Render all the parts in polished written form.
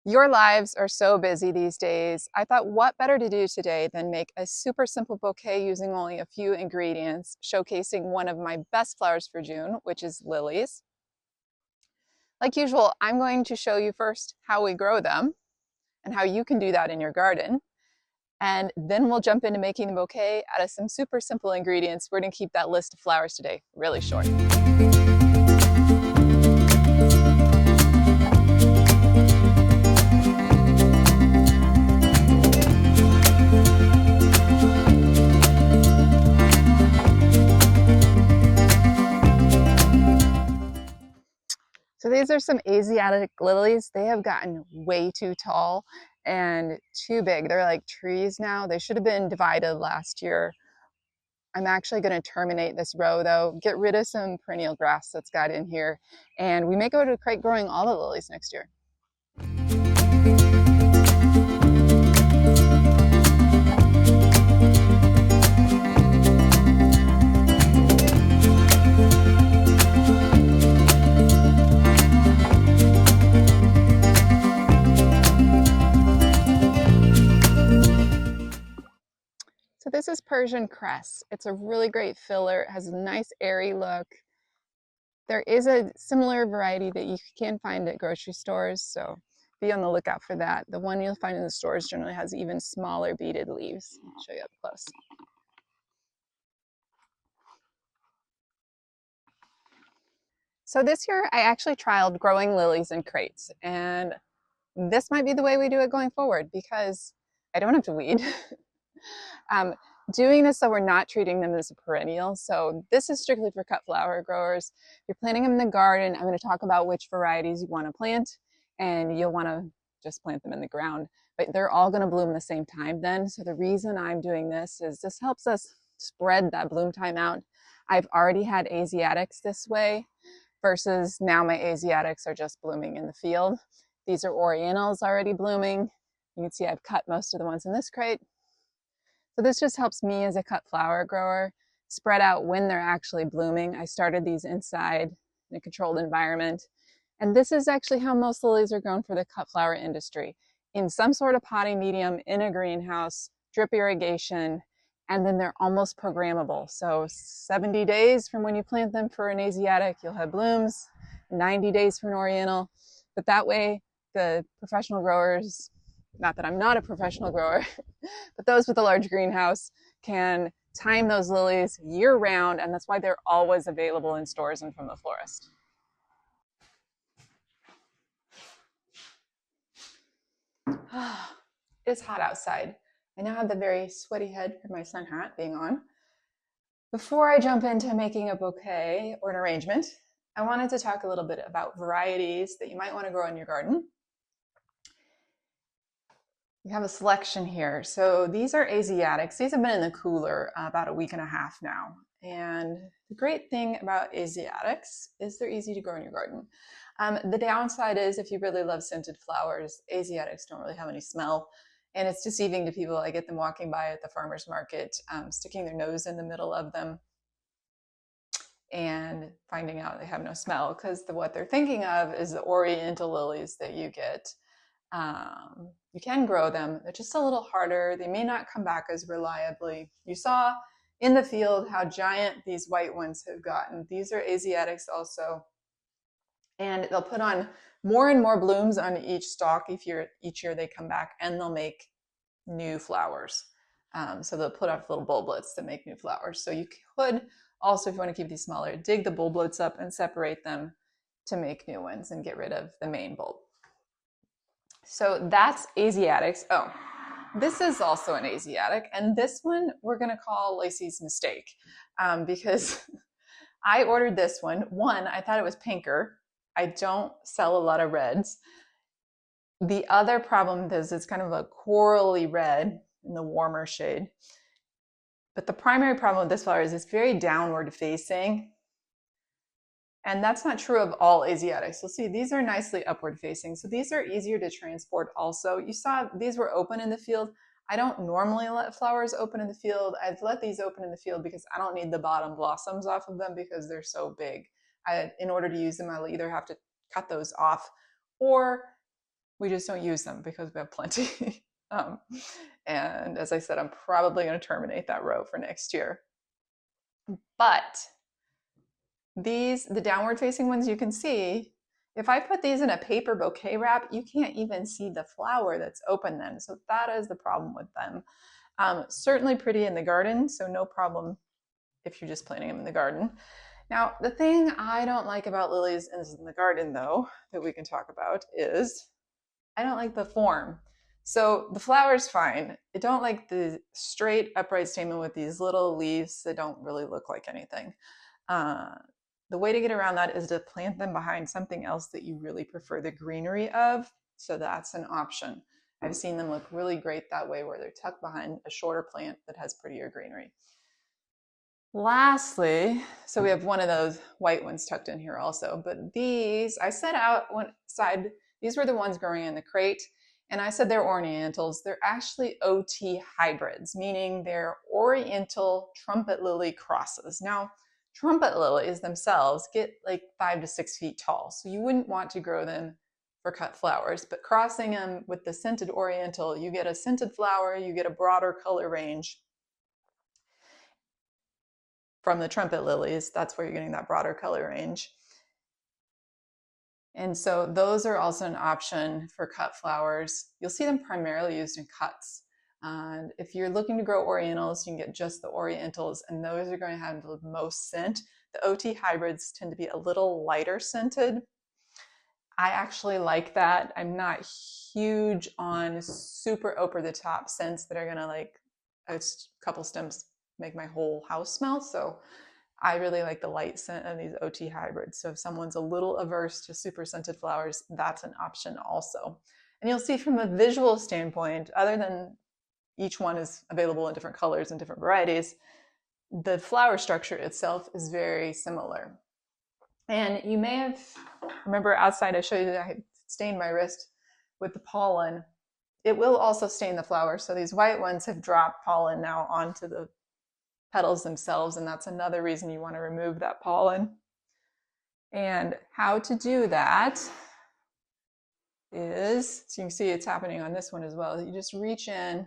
Your lives are so busy these days. I thought what better to do today than make a super simple bouquet using only a few ingredients, showcasing one of my best flowers for June, which is lilies. Like usual, I'm going to show you first how we grow them and how you can do that in your garden. And then we'll jump into making the bouquet out of some super simple ingredients. We're going to keep that list of flowers today really short. So these are some Asiatic lilies. They have gotten way too tall and too big. They're like trees now. They should have been divided last year. I'm actually going to terminate this row though, get rid of some perennial grass that's got in here, and we may go to crate growing all the lilies next year. So this is Persian Cress. It's a really great filler. It has a nice airy look. There is a similar variety that you can find at grocery stores, so be on the lookout for that. The one you'll find in the stores generally has even smaller beaded leaves. I'll show you up close. So this year I actually trialed growing lilies in crates, and this might be the way we do it going forward because I don't have to weed. Doing this so we're not treating them as a perennial. So this is strictly for cut flower growers. If you're planting them in the garden, I'm going to talk about which varieties you want to plant, and you'll want to just plant them in the ground. But they're all going to bloom the same time then. So the reason I'm doing this is this helps us spread that bloom time out. I've already had Asiatics this way versus now my Asiatics are just blooming in the field. These are Orientals already blooming. You can see I've cut most of the ones in this crate. So this just helps me as a cut flower grower spread out when they're actually blooming. I started these inside in a controlled environment. And this is actually how most lilies are grown for the cut flower industry. In some sort of potting medium, in a greenhouse, drip irrigation, and then they're almost programmable. So 70 days from when you plant them for an Asiatic, you'll have blooms, 90 days for an Oriental. But that way, the professional growers, not that I'm not a professional grower, but those with a large greenhouse can time those lilies year round, and that's why they're always available in stores and from the florist. It's hot outside. I now have the very sweaty head from my sun hat being on. Before I jump into making a bouquet or an arrangement, I wanted to talk a little bit about varieties that you might want to grow in your garden. We have a selection here. So these are Asiatics. These have been in the cooler about a week and a half now. And the great thing about Asiatics is they're easy to grow in your garden. The downside is if you really love scented flowers, Asiatics don't really have any smell. And it's deceiving to people. I get them walking by at the farmer's market, sticking their nose in the middle of them and finding out they have no smell because what they're thinking of is the Oriental lilies that you get. You can grow them. They're just a little harder. They may not come back as reliably. You saw in the field how giant these white ones have gotten. These are Asiatics also. And they'll put on more and more blooms on each stalk each year they come back, and they'll make new flowers. So they'll put off little bulblets to make new flowers. So you could also, if you want to keep these smaller, dig the bulblets up and separate them to make new ones and get rid of the main bulb. So that's Asiatics. Oh, this is also an Asiatic, and this one we're going to call Lacey's Mistake because I ordered this one. One, I thought it was pinker. I don't sell a lot of reds. The other problem is it's kind of a corally red in the warmer shade. But the primary problem with this flower is it's very downward facing. And that's not true of all Asiatics. You'll see these are nicely upward facing. So these are easier to transport also. You saw these were open in the field. I don't normally let flowers open in the field. I've let these open in the field because I don't need the bottom blossoms off of them because they're so big. In order to use them, I'll either have to cut those off or We just don't use them because we have plenty. And as I said, I'm probably going to terminate that row for next year. But the downward facing ones you can see, if I put these in a paper bouquet wrap, you can't even see the flower that's open then. So that is the problem with them. Certainly pretty in the garden, so no problem if you're just planting them in the garden. Now, the thing I don't like about lilies in the garden, though, that we can talk about is I don't like the form. So the flower's fine. I don't like the straight upright stamen with these little leaves that don't really look like anything. The way to get around that is to plant them behind something else that you really prefer the greenery of. So that's an option. I've seen them look really great that way, where they're tucked behind a shorter plant that has prettier greenery. Lastly, so we have one of those white ones tucked in here also, but these, I set out one side, these were the ones growing in the crate, and I said they're ornamentals. They're actually OT hybrids, meaning they're oriental trumpet lily crosses. Now, trumpet lilies themselves get like 5 to 6 feet tall, so you wouldn't want to grow them for cut flowers, but crossing them with the scented oriental, you get a scented flower, you get a broader color range. From the trumpet lilies, that's where you're getting that broader color range. And so those are also an option for cut flowers. You'll see them primarily used in cuts. And if you're looking to grow orientals, you can get just the orientals, and those are going to have the most scent. The OT hybrids tend to be a little lighter scented. I actually like that. I'm not huge on super over the top scents that are going to like a couple stems make my whole house smell. So I really like the light scent of these OT hybrids. So if someone's a little averse to super scented flowers, that's an option also. And you'll see from a visual standpoint, other than each one is available in different colors and different varieties, the flower structure itself is very similar. And you may have, remember outside I showed you that I had stained my wrist with the pollen. It will also stain the flower. So these white ones have dropped pollen now onto the petals themselves, and that's another reason you want to remove that pollen. And how to do that is, so you can see it's happening on this one as well. You just reach in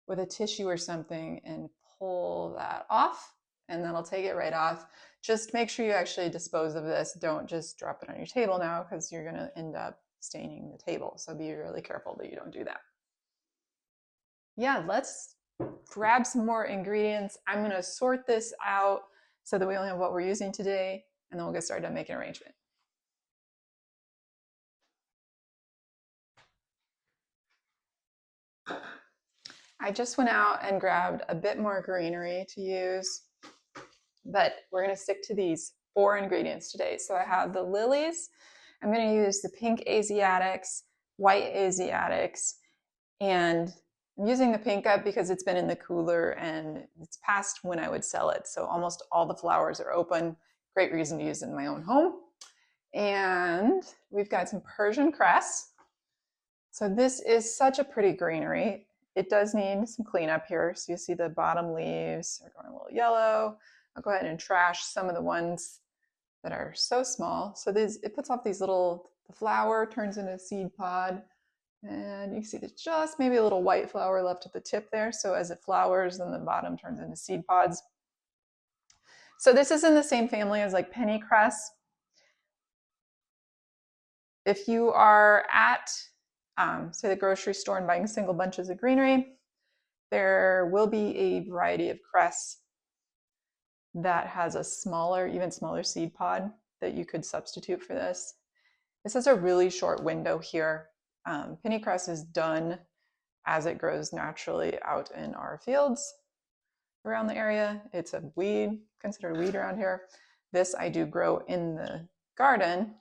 with a tissue or something and pull that off, and that'll take it right off. Just make sure you actually dispose of this. Don't just drop it on your table now, because you're going to end up staining the table. So be really careful that you don't do that. Yeah, let's grab some more ingredients. I'm going to sort this out so that we only have what we're using today, and then we'll get started on making an arrangement. I just went out and grabbed a bit more greenery to use, but we're going to stick to these 4 ingredients today. So I have the lilies. I'm going to use the pink Asiatics, white Asiatics, and I'm using the pink up because it's been in the cooler and it's past when I would sell it. So almost all the flowers are open. Great reason to use it in my own home. And we've got some Persian Cress. So this is such a pretty greenery. It does need some cleanup here. So you see the bottom leaves are going a little yellow. I'll go ahead and trash some of the ones that are so small. So it puts off these little, the flower turns into a seed pod. And you can see there's just maybe a little white flower left at the tip there. So as it flowers, then the bottom turns into seed pods. So this is in the same family as like penny cress. If you are at, say, the grocery store and buying single bunches of greenery, there will be a variety of cress that has a smaller, even smaller seed pod that you could substitute for this. This is a really short window here. Penny cress is done as it grows naturally out in our fields around the area. It's a weed, considered a weed around here. This I do grow in the garden,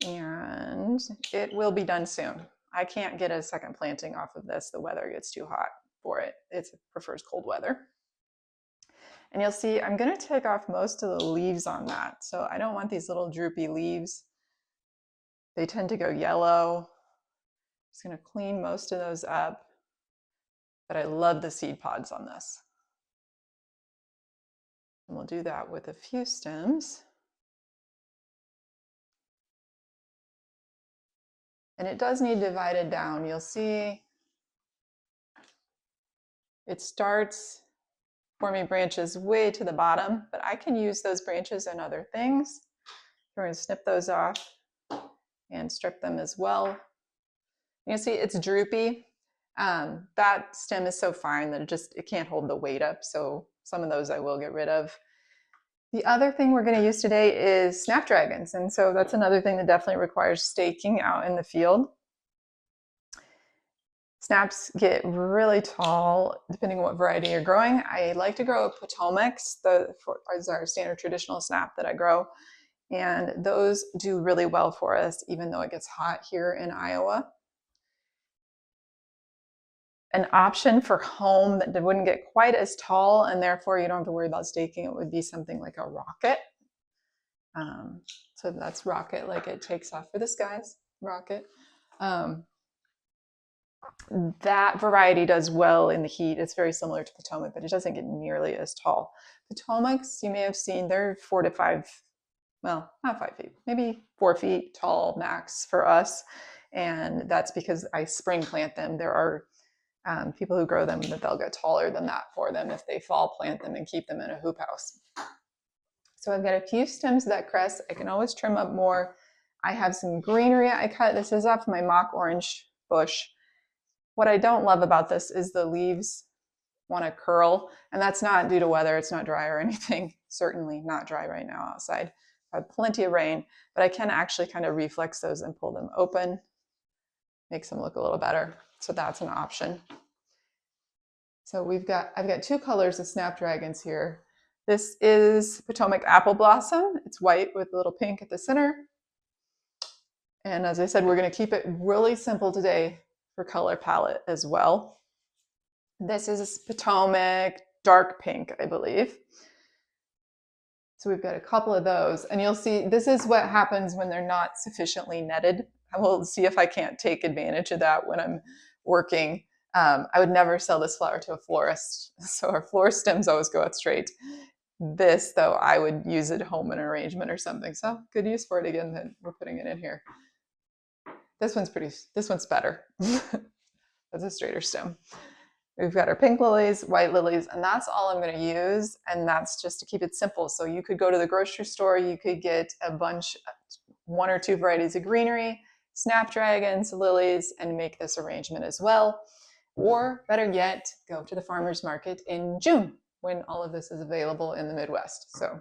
and it will be done soon. I can't get a second planting off of this. The weather gets too hot for it. It prefers cold weather. And you'll see I'm going to take off most of the leaves on that. So I don't want these little droopy leaves. They tend to go yellow. Just going to clean most of those up, but I love the seed pods on this. And we'll do that with a few stems. And it does need divided down. You'll see it starts forming branches way to the bottom, but I can use those branches in other things. We're going to snip those off and strip them as well. You see it's droopy. That stem is so fine that it can't hold the weight up. So some of those I will get rid of. The other thing we're going to use today is Snapdragons. And so that's another thing that definitely requires staking out in the field. Snaps get really tall depending on what variety you're growing. I like to grow Potomacs, as our standard traditional snap that I grow. And those do really well for us, even though it gets hot here in Iowa. An option for home that wouldn't get quite as tall and therefore you don't have to worry about staking it would be something like a rocket. So that's rocket, like it takes off for the skies, rocket. That variety does well in the heat. It's very similar to Potomac, but it doesn't get nearly as tall. Potomacs, you may have seen, they're 4 to 5, well, not 5 feet, maybe 4 feet tall max for us. And that's because I spring plant them. There are people who grow them that they'll get taller than that for them if they fall plant them and keep them in a hoop house. So I've got a few stems of that cress. I can always trim up more. I have some greenery I cut. This is off my mock orange bush. What I don't love about this is the leaves want to curl, and that's not due to weather. It's not dry or anything. Certainly not dry right now outside. I've had plenty of rain, but I can actually kind of reflex those and pull them open. Makes them look a little better. So that's an option. So I've got 2 colors of Snapdragons here. This is Potomac Apple Blossom. It's white with a little pink at the center. And as I said, we're going to keep it really simple today for color palette as well. This is Potomac dark pink, I believe. So we've got a couple of those, and you'll see this is what happens when they're not sufficiently netted. I will see if I can't take advantage of that when I'm working. I would never sell this flower to a florist, so our florist stems always go out straight. This, though, I would use at home in an arrangement or something. So good use for it again that we're putting it in here. This one's better. That's a straighter stem. We've got our pink lilies, white lilies, and that's all I'm going to use. And that's just to keep it simple. So you could go to the grocery store, you could get a bunch, 1 or 2 varieties of greenery, Snapdragons, lilies, and make this arrangement as well. Or better yet, go to the farmer's market in June when all of this is available in the Midwest. So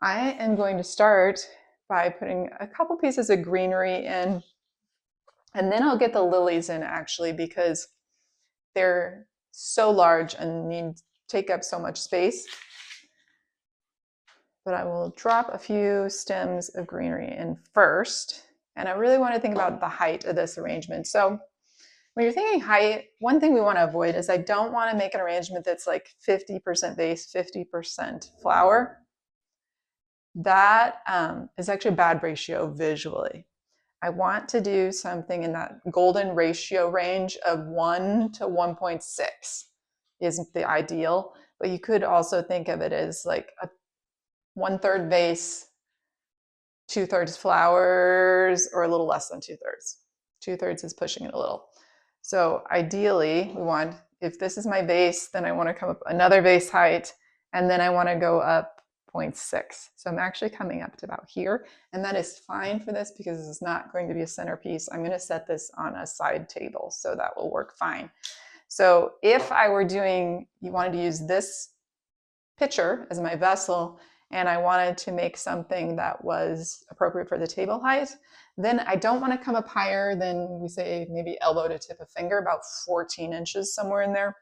I am going to start by putting a couple pieces of greenery in, and then I'll get the lilies in actually because they're so large and take up so much space. But I will drop a few stems of greenery in first. And I really want to think about the height of this arrangement. So when you're thinking height, one thing we want to avoid is I don't want to make an arrangement that's like 50% base, 50% flower. That is actually a bad ratio visually. I want to do something in that golden ratio range of 1 to 1.6 isn't the ideal, but you could also think of it as like a 1/3 vase, 2/3 flowers, or a little less than 2/3. 2/3 is pushing it a little. So ideally, we want, if this is my vase, then I want to come up another vase height, and then I want to go up 0.6. So I'm actually coming up to about here, and that is fine for this because this is not going to be a centerpiece. I'm going to set this on a side table, so that will work fine. So if I were you wanted to use this pitcher as my vessel, and I wanted to make something that was appropriate for the table height, then I don't want to come up higher than, we say, maybe elbow to tip of finger, about 14 inches, somewhere in there.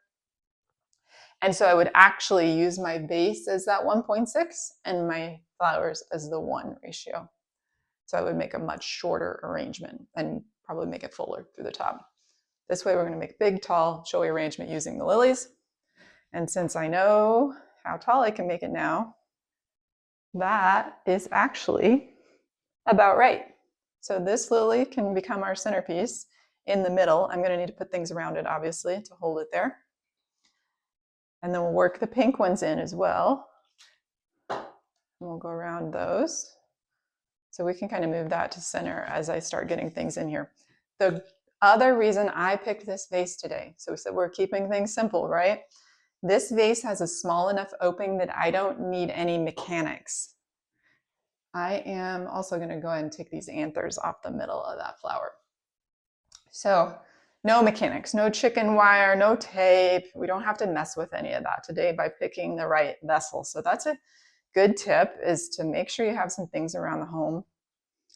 And so I would actually use my base as that 1.6 and my flowers as the 1 ratio. So I would make a much shorter arrangement and probably make it fuller through the top. This way we're going to make a big, tall, showy arrangement using the lilies. And since I know how tall I can make it now, that is actually about right. So this lily can become our centerpiece in the middle. I'm going to need to put things around it, obviously, to hold it there. And then we'll work the pink ones in as well. And we'll go around those. So we can kind of move that to center as I start getting things in here. The other reason I picked this vase today, so we said we're keeping things simple, right? This vase has a small enough opening that I don't need any mechanics. I am also going to go ahead and take these anthers off the middle of that flower. So no mechanics, no chicken wire, no tape. We don't have to mess with any of that today by picking the right vessel. So that's a good tip, is to make sure you have some things around the home.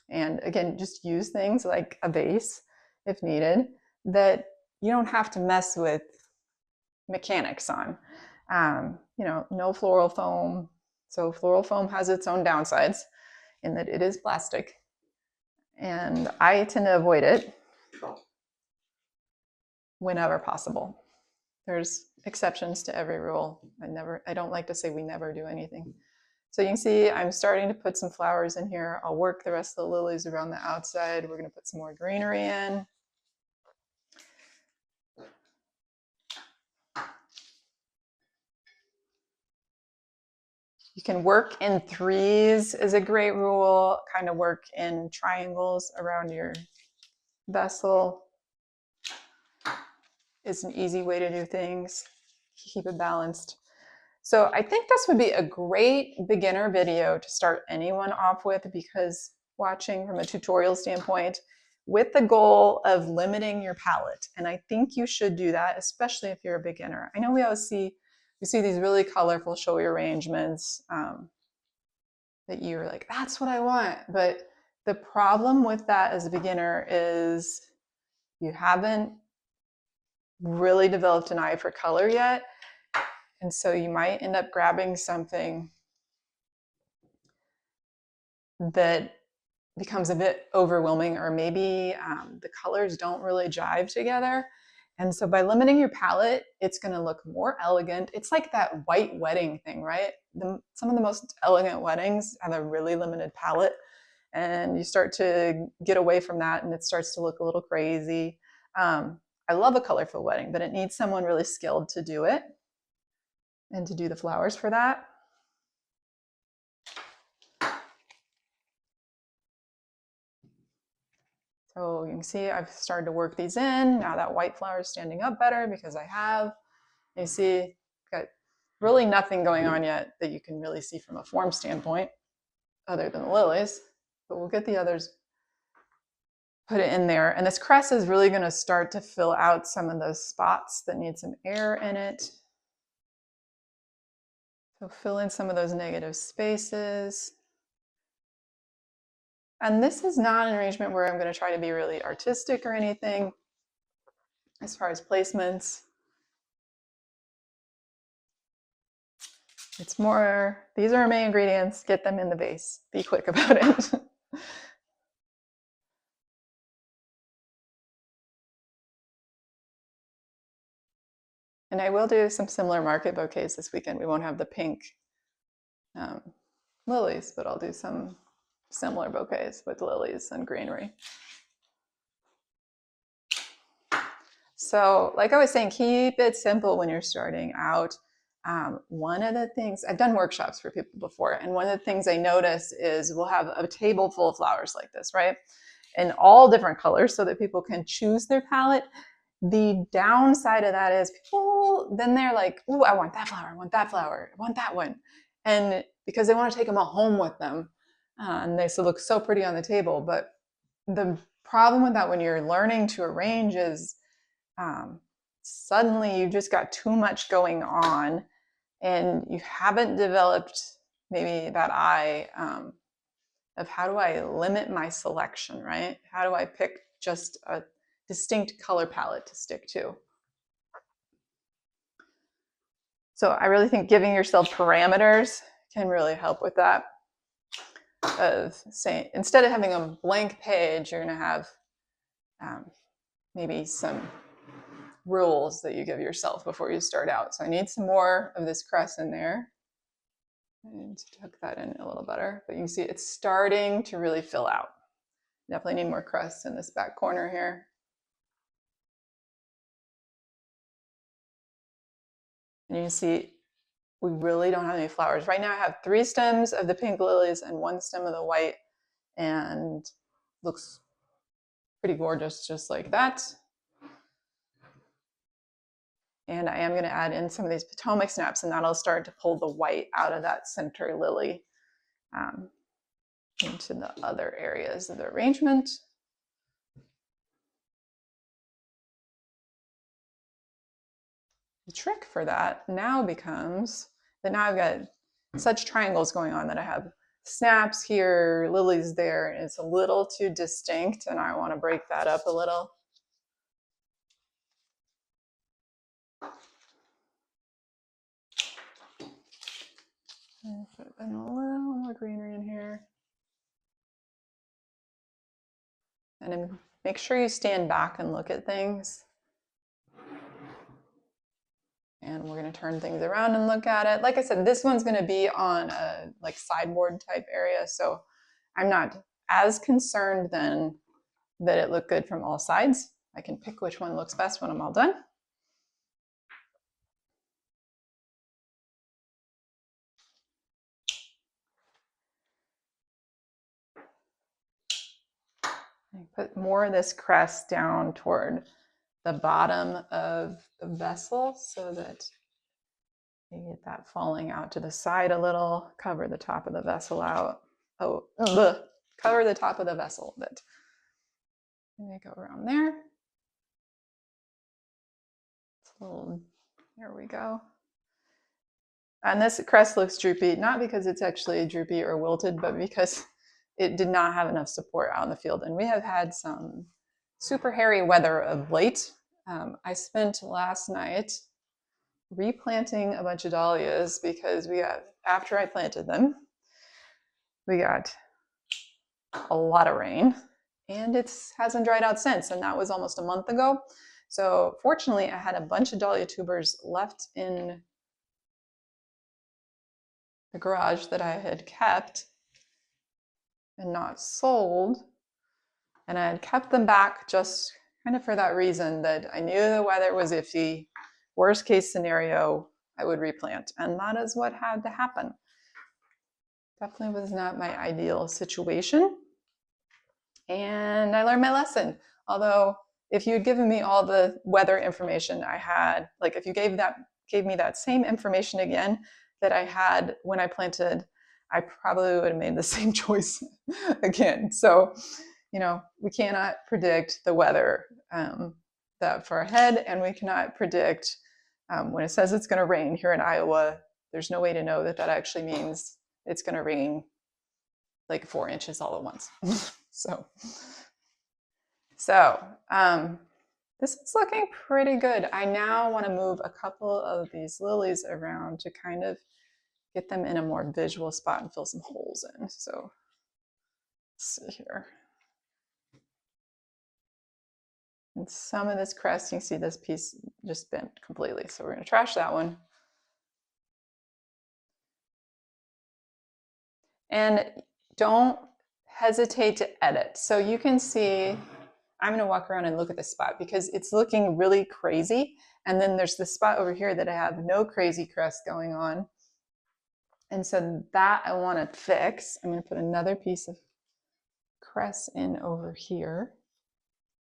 And again, just use things like a vase if needed that you don't have to mess with mechanics on. No floral foam. So floral foam has its own downsides in that it is plastic. And I tend to avoid it whenever possible. There's exceptions to every rule. I don't like to say we never do anything. So you can see I'm starting to put some flowers in here. I'll work the rest of the lilies around the outside. We're going to put some more greenery in. You can work in threes is a great rule. Kind of work in triangles around your vessel is an easy way to do things. Keep it balanced. So I think this would be a great beginner video to start anyone off with, because watching from a tutorial standpoint with the goal of limiting your palette. And I think you should do that, especially if you're a beginner. I know we see these really colorful showy arrangements that you're like, that's what I want. But the problem with that as a beginner is you haven't really developed an eye for color yet. And so you might end up grabbing something that becomes a bit overwhelming, or maybe the colors don't really jive together. And so by limiting your palette, it's going to look more elegant. It's like that white wedding thing, right? Some of the most elegant weddings have a really limited palette, and you start to get away from that and it starts to look a little crazy. I love a colorful wedding, but it needs someone really skilled to do it and to do the flowers for that. So you can see I've started to work these in. Now that white flower is standing up better because I have. You see, got really nothing going on yet that you can really see from a form standpoint other than the lilies, but we'll get the others, put it in there. And this cress is really going to start to fill out some of those spots that need some air in it. So fill in some of those negative spaces. And this is not an arrangement where I'm going to try to be really artistic or anything as far as placements. It's more, these are our main ingredients, get them in the vase. Be quick about it. And I will do some similar market bouquets this weekend. We won't have the pink lilies, but I'll do some similar bouquets with lilies and greenery. So like I was saying, keep it simple when you're starting out. One of the things, I've done workshops for people before, and one of the things I notice is we'll have a table full of flowers like this, right? In all different colors so that people can choose their palette. The downside of that is people, then they're like, ooh, I want that flower, I want that flower, I want that one. And because they want to take them all home with them. And they look so pretty on the table. But the problem with that when you're learning to arrange is suddenly you just got too much going on and you haven't developed maybe that eye of how do I limit my selection, right? How do I pick just a distinct color palette to stick to? So I really think giving yourself parameters can really help with that. Of saying, instead of having a blank page, you're going to have maybe some rules that you give yourself before you start out. So I need some more of this cress in there. And tuck that in a little better. But you can see it's starting to really fill out. Definitely need more cress in this back corner here. And you can see we really don't have any flowers. Right now I have 3 stems of the pink lilies and 1 stem of the white. and looks pretty gorgeous just like that. And I am going to add in some of these Potomac snaps, and that'll start to pull the white out of that center lily into the other areas of the arrangement. The trick for that now becomes that now I've got such triangles going on that I have snaps here, lilies there, and it's a little too distinct, and I want to break that up a little. Put in a little more greenery in here. And then make sure you stand back and look at things. And we're going to turn things around and look at it. Like I said, this one's going to be on a like sideboard type area, so I'm not as concerned then that it looked good from all sides. I can pick which one looks best when I'm all done. I put more of this cress down toward the bottom of the vessel so that you get that falling out to the side a little. Cover the top of the vessel out. Oh, cover the top of the vessel a bit. Let me go around there. It's a little, there we go. And this cress looks droopy, not because it's actually droopy or wilted, but because it did not have enough support out in the field. And we have had some super hairy weather of late. I spent last night replanting a bunch of dahlias because after I planted them, we got a lot of rain, and it hasn't dried out since, and that was almost a month ago. So fortunately, I had a bunch of dahlia tubers left in the garage that I had kept and not sold, and I had kept them back just kind of for that reason, that I knew the weather was iffy. Worst case scenario, I would replant, and that is what had to happen. Definitely was not my ideal situation, and I learned my lesson. Although if you had given me all the weather information I had, like if you gave me that same information again that I had when I planted, I probably would have made the same choice again. So, you know, we cannot predict the weather that far ahead, and we cannot predict when it says it's going to rain here in Iowa. There's no way to know that that actually means it's going to rain like 4 inches all at once. So this is looking pretty good. I now want to move a couple of these lilies around to kind of get them in a more visual spot and fill some holes in. So let's see here. And some of this crest, you can see this piece just bent completely. So we're going to trash that one. And don't hesitate to edit. So you can see, I'm going to walk around and look at this spot because it's looking really crazy. And then there's this spot over here that I have no crazy crest going on. And so that I want to fix. I'm going to put another piece of cress in over here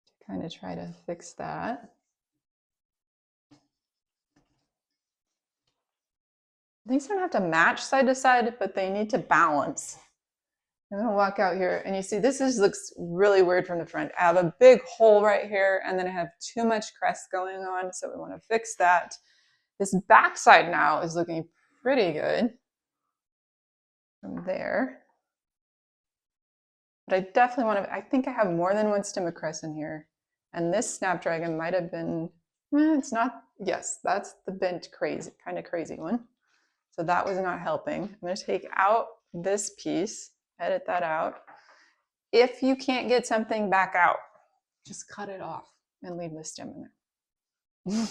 to kind of try to fix that. These don't have to match side to side, but they need to balance. I'm going to walk out here and you see this looks really weird from the front. I have a big hole right here, and then I have too much crest going on, so we want to fix that. This backside now is looking pretty good from there. But I definitely want to, I think I have more than one stem of cress in here. And this Snapdragon might have been, it's not, yes, that's the bent crazy, kind of crazy one. So that was not helping. I'm going to take out this piece, edit that out. If you can't get something back out, just cut it off and leave the stem in there.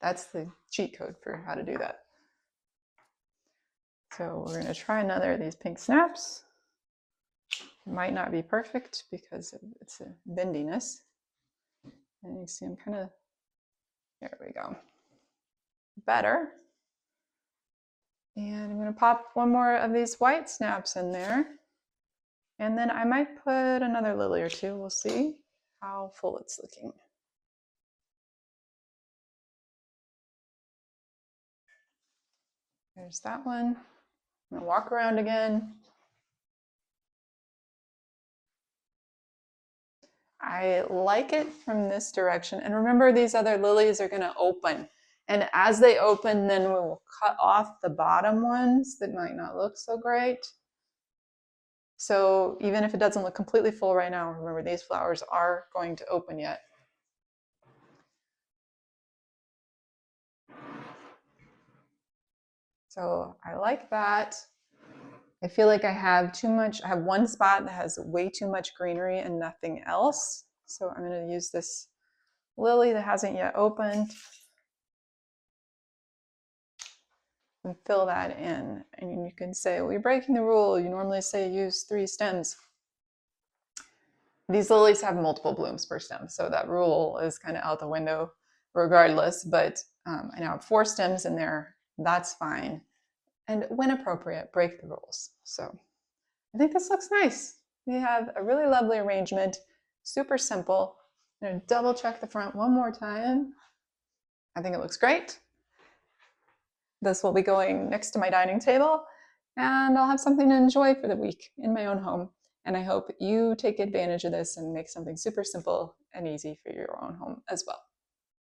That's the cheat code for how to do that. So we're going to try another of these pink snaps. It might not be perfect because it's a bendiness. And you see I'm kind of, there we go. Better. And I'm going to pop one more of these white snaps in there. And then I might put another lily or two. We'll see how full it's looking. There's that one. I'm gonna walk around again. I like it from this direction. And remember, these other lilies are gonna open. And as they open, then we will cut off the bottom ones that might not look so great. So even if it doesn't look completely full right now, remember these flowers are going to open yet. So I like that. I feel like I have too much. I have one spot that has way too much greenery and nothing else. So I'm going to use this lily that hasn't yet opened and fill that in. And you can say, well, you're breaking the rule. You normally say use 3 stems. These lilies have multiple blooms per stem, so that rule is kind of out the window regardless. But I now have 4 stems in there. That's fine. And when appropriate, break the rules. So I think this looks nice. We have a really lovely arrangement, super simple. I'm going to double check the front one more time. I think it looks great. This will be going next to my dining table, and I'll have something to enjoy for the week in my own home. And I hope you take advantage of this and make something super simple and easy for your own home as well.